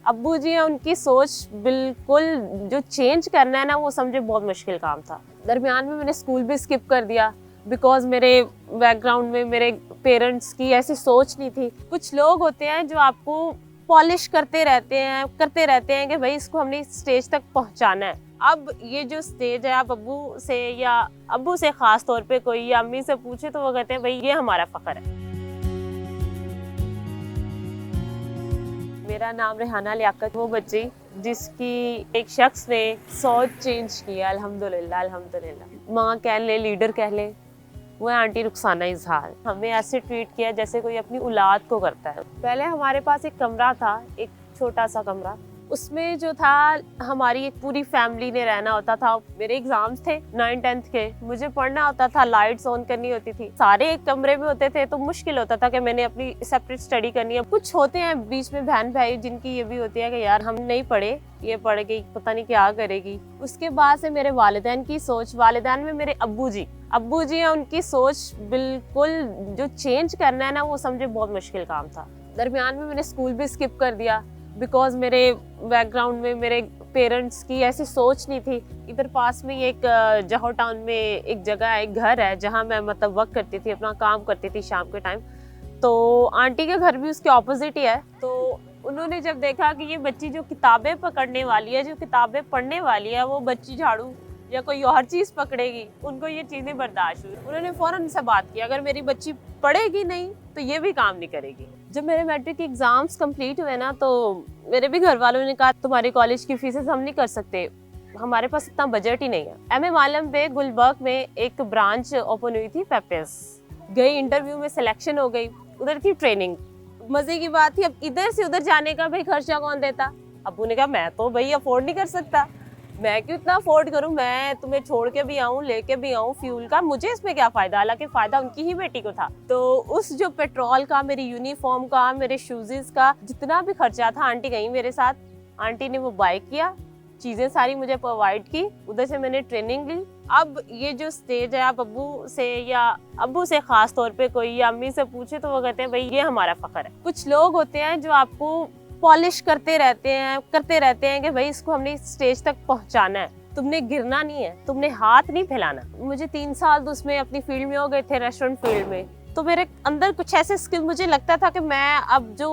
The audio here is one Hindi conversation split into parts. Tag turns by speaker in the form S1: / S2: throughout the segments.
S1: अब्बू जी हैं, उनकी सोच बिल्कुल जो चेंज करना है ना, वो समझे बहुत मुश्किल काम था। दरमियान में मैंने स्कूल भी स्किप कर दिया बिकॉज मेरे बैकग्राउंड में मेरे पेरेंट्स की ऐसी सोच नहीं थी। कुछ लोग होते हैं जो आपको पॉलिश करते रहते हैं कि भाई इसको हमने स्टेज तक पहुंचाना है। अब ये जो स्टेज है, आप अब्बू से खास तौर पे कोई या अम्मी से पूछे तो वो कहते हैं भाई ये हमारा फख्र है। मेरा नाम रेहाना लियाकत, वो बच्ची जिसकी एक शख्स ने सोच चेंज किया। अल्हम्दुलिल्लाह अल्हम्दुलिल्लाह। माँ कह ले, लीडर कह ले, वो है आंटी रुखसाना इजहार। हमें ऐसे ट्रीट किया जैसे कोई अपनी औलाद को करता है। पहले हमारे पास एक कमरा था, एक छोटा सा कमरा, उसमें जो था हमारी एक पूरी फैमिली ने रहना होता था। मेरे एग्जाम्स थे 9-10th के, मुझे पढ़ना होता था, लाइट्स ऑन करनी होती थी, सारे एक कमरे में होते थे, तो मुश्किल होता था कि मैंने अपनी सेपरेट स्टडी करनी है। कुछ होते हैं बीच में बहन भाई जिनकी ये भी होती है कि यार हम नहीं पढ़े, ये पढ़ गई पता नहीं क्या करेगी। उसके बाद से मेरे वालिदैन की सोच, वालिदैन में मेरे अब्बू जी हैं, उनकी सोच बिल्कुल जो चेंज करना है ना, वो समझे बहुत मुश्किल काम था। दरमियान में मैंने स्कूल भी स्किप कर दिया बिकॉज मेरे बैकग्राउंड में मेरे पेरेंट्स की ऐसी सोच नहीं थी। इधर पास में एक जौहर टाउन में एक जगह है, एक घर है जहाँ मैं मतलब वर्क करती थी, अपना काम करती थी शाम के टाइम। तो आंटी का घर भी उसके ऑपोजिट ही है। तो उन्होंने जब देखा कि ये बच्ची जो किताबें पकड़ने वाली है, जो किताबें पढ़ने वाली है, वो बच्ची झाड़ू या कोई और चीज़ पकड़ेगी, उनको ये चीज़ें बर्दाश्त हुई। उन्होंने फ़ौरन से बात की, अगर मेरी बच्ची पढ़ेगी नहीं तो ये भी काम नहीं करेगी। जब मेरे मैट्रिक के एग्ज़ाम्स कंप्लीट हुए ना, तो मेरे भी घर वालों ने कहा तुम्हारी कॉलेज की फीसेस हम नहीं कर सकते, हमारे पास इतना बजट ही नहीं है। एमए मालम पे गुलबर्ग में एक ब्रांच ओपन हुई थी, पेपेस गई, इंटरव्यू में सिलेक्शन हो गई, उधर थी ट्रेनिंग। मज़े की बात थी, अब इधर से उधर जाने का भाई खर्चा कौन देता? अब्बू ने कहा मैं तो भाई अफोर्ड नहीं कर सकता, मैं क्यों इतना अफोर्ड करूं, मैं तुम्हें छोड़ के भी आऊं लेके भी आऊं, फ्यूल का मुझे इसमें क्या फ़ायदा। हालांकि फ़ायदा उनकी ही बेटी को था। तो उस जो पेट्रोल का, मेरी यूनिफॉर्म का, मेरे शूज़ का जितना भी खर्चा था, आंटी गई मेरे साथ, आंटी ने वो बाय किया, चीज़ें सारी मुझे प्रोवाइड की, उधर से मैंने ट्रेनिंग ली। अब ये जो स्टेज है, आप अब्बू से खास तौर पे कोई या अम्मी से पूछे तो वो कहते हैं भाई ये हमारा फख्र है। कुछ लोग होते हैं जो आपको पॉलिश करते रहते हैं कि भाई इसको हमने स्टेज तक पहुंचाना है, तुमने गिरना नहीं है, तुमने हाथ नहीं फैलाना। मुझे 3 साल तो उसमें अपनी फील्ड में हो गए थे, रेस्टोरेंट फील्ड में। तो मेरे अंदर कुछ ऐसे स्किल, मुझे लगता था कि मैं अब जो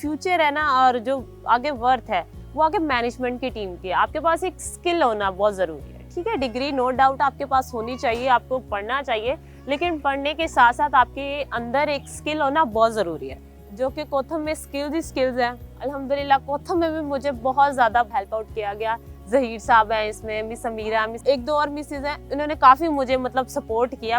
S1: फ्यूचर है ना और जो आगे वर्थ है वो आगे मैनेजमेंट की टीम की है। आपके पास एक स्किल होना बहुत ज़रूरी है। ठीक है, डिग्री नो डाउट आपके पास होनी चाहिए, आपको पढ़ना चाहिए, लेकिन पढ़ने के साथ साथ आपके अंदर एक स्किल होना बहुत ज़रूरी है, जो कि कोथम में स्किल्स हैं। अल्हम्दुलिल्लाह कोथम में भी मुझे बहुत ज़्यादा हेल्प आउट किया गया। ज़हीर साहब हैं इसमें, मिस अमीरा, एक दो और मिसेज हैं, इन्होंने काफ़ी मुझे मतलब सपोर्ट किया।